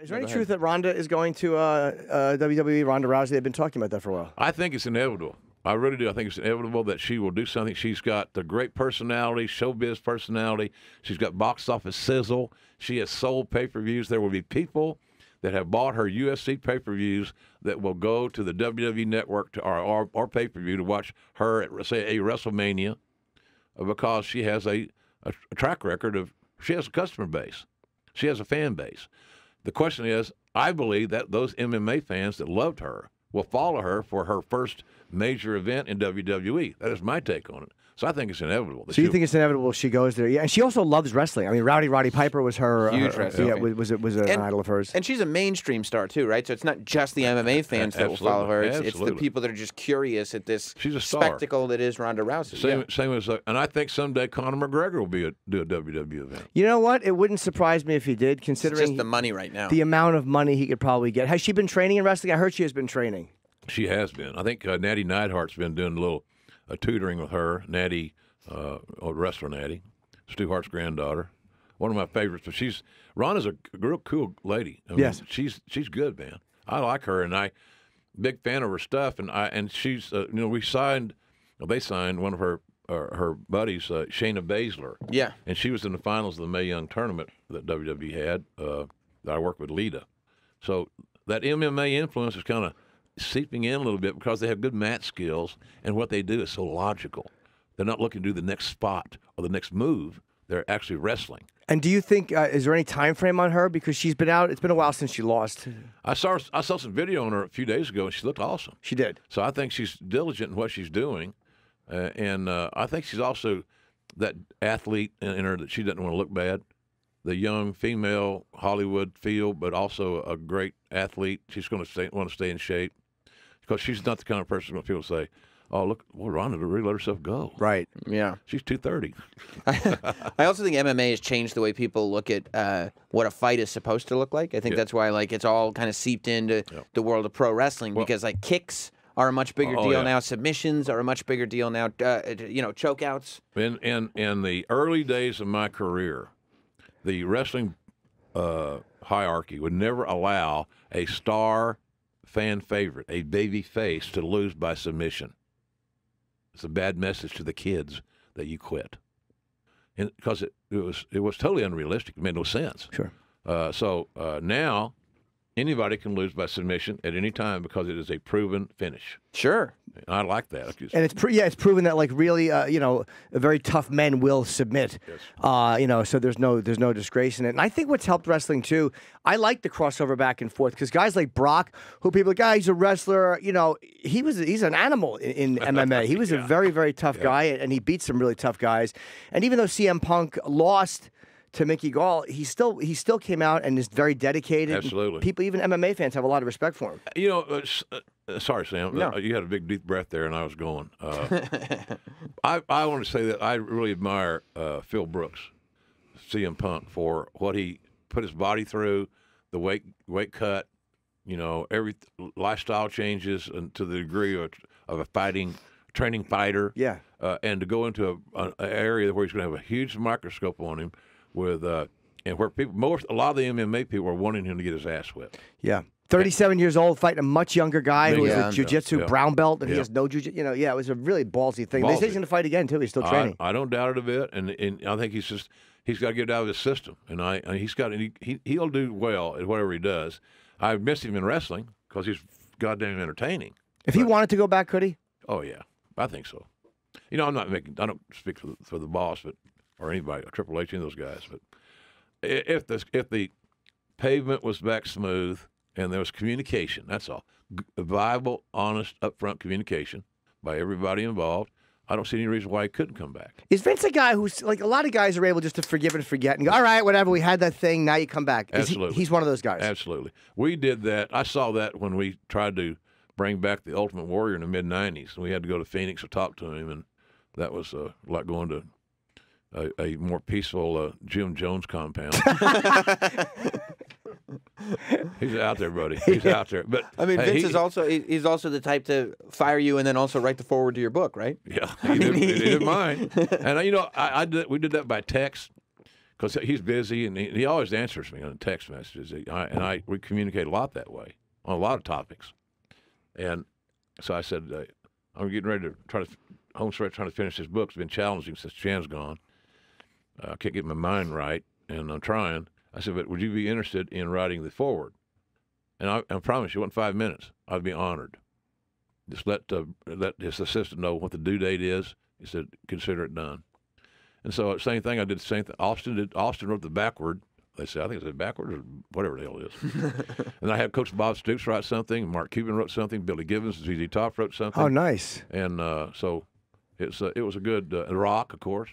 Is there any truth that Ronda is going to WWE, Ronda Rousey? They've been talking about that for a while. I think it's inevitable. I really do. I think it's inevitable that she will do something. She's got the great personality, showbiz personality. She's got box office sizzle. She has sold pay-per-views. There will be people that have bought her UFC pay-per-views that will go to the WWE network to our pay-per-view to watch her at, say, a WrestleMania because she has a track record of, she has a customer base. She has a fan base. The question is, I believe that those MMA fans that loved her will follow her for her first major event in WWE. That is my take on it. So I think it's inevitable. So you think it's inevitable she goes there? Yeah, and she also loves wrestling. I mean, Roddy Piper was her huge wrestler. Yeah, was an idol of hers. And she's a mainstream star too, right? So it's not just the MMA fans that will follow her. It's the people that are just curious at this spectacle that is Ronda Rousey. Same as, and I think someday Conor McGregor will do a WWE event. You know what? It wouldn't surprise me if he did, considering it's just the money right now. The amount of money he could probably get. Has she been training in wrestling? I heard she has been training. She has been. I think Natty Neidhart's been doing a little tutoring with her. Natty, wrestler Natty, Stu Hart's granddaughter, one of my favorites. But Ronda's a real cool lady. I mean, yes, she's good, man. I like her, and I big fan of her stuff. And she's they signed one of her buddies, Shayna Baszler. Yeah, and she was in the finals of the Mae Young tournament that WWE had. That I worked with Lita, so that MMA influence is kind of seeping in a little bit because they have good mat skills, and what they do is so logical. They're not looking to do the next spot or the next move. They're actually wrestling. And do you think, is there any time frame on her? Because she's been out, it's been a while since she lost. I saw some video on her a few days ago, and she looked awesome. She did. So I think she's diligent in what she's doing. And I think she's also that athlete in her that she doesn't want to look bad. The young female Hollywood feel, but also a great athlete. She's going to want to stay in shape. Because she's not the kind of person that people say, oh, look, well, Ronda really let herself go. Right. Yeah. She's 230. I also think MMA has changed the way people look at what a fight is supposed to look like. I think that's why it's all kind of seeped into the world of pro wrestling because kiicks are a much bigger deal now. Submissions are a much bigger deal now. Chokeouts. In the early days of my career, the wrestling hierarchy would never allow a star fan favorite, a baby face, to lose by submission. It's a bad message to the kids that you quit, because it was totally unrealistic. It made no sense. Sure. So now anybody can lose by submission at any time because it is a proven finish. Sure. And I like that. And it's proven that really very tough men will submit. Yes. So there's no disgrace in it. And I think what's helped wrestling too, I like the crossover back and forth because guys like Brock, who people are like, he's a wrestler, he's an animal in MMA. He was a very, very tough guy, and he beat some really tough guys. And even though CM Punk lost to Mickey Gall, he still came out and is very dedicated. Absolutely. People, even MMA fans, have a lot of respect for him. Sorry, Sam. No. You had a big deep breath there, and I was going. I want to say that I really admire Phil Brooks, CM Punk, for what he put his body through, the weight cut, every lifestyle changes, and to the degree of a training fighter. Yeah. And to go into an area where he's going to have a huge microscope on him. With and where a lot of the MMA people are wanting him to get his ass whipped. Yeah, 37 years old, fighting a much younger guy who was a jiu-jitsu brown belt, and he has no jiu-jitsu. It was a really ballsy thing. They say he's going to fight again too. He's still training. I don't doubt it a bit, and I think he's got to get it out of his system, and he'll do well at whatever he does. I miss him in wrestling because he's goddamn entertaining. If he wanted to go back, could he? Oh yeah, I think so. I don't speak for the boss, or anybody, or Triple H, any of those guys. But if the pavement was back smooth and there was communication, that's all. Viable, honest, upfront communication by everybody involved, I don't see any reason why he couldn't come back. Is Vince a guy who's like a lot of guys are able just to forgive and forget and go, all right, whatever, we had that thing, now you come back? Absolutely. He's one of those guys. Absolutely. We did that. I saw that when we tried to bring back the Ultimate Warrior in the mid-'90s. And we had to go to Phoenix to talk to him, and that was like going to a more peaceful Jim Jones compound. He's out there, buddy. He's out there. But Vince is he's also the type to fire you and then also write the foreword to your book, right? Yeah, he did mine. And we did that by text because he's busy, and he always answers me on text messages. We communicate a lot that way on a lot of topics. And so I said, I'm getting ready to home stretch trying to finish this book. It's been challenging since Jan's gone. I can't get my mind right, and I'm trying. I said, but would you be interested in writing the foreword? And I promise you, it wasn't 5 minutes. I'd be honored. Just let his assistant know what the due date is. He said, consider it done. And so same thing. I did the same thing. Austin wrote the backward. They said, I think it said backward or whatever the hell it is. And I had Coach Bob Stoops write something. Mark Cuban wrote something. Billy Gibbons, ZZ Top wrote something. Oh, nice. And so it was a good Rock, of course.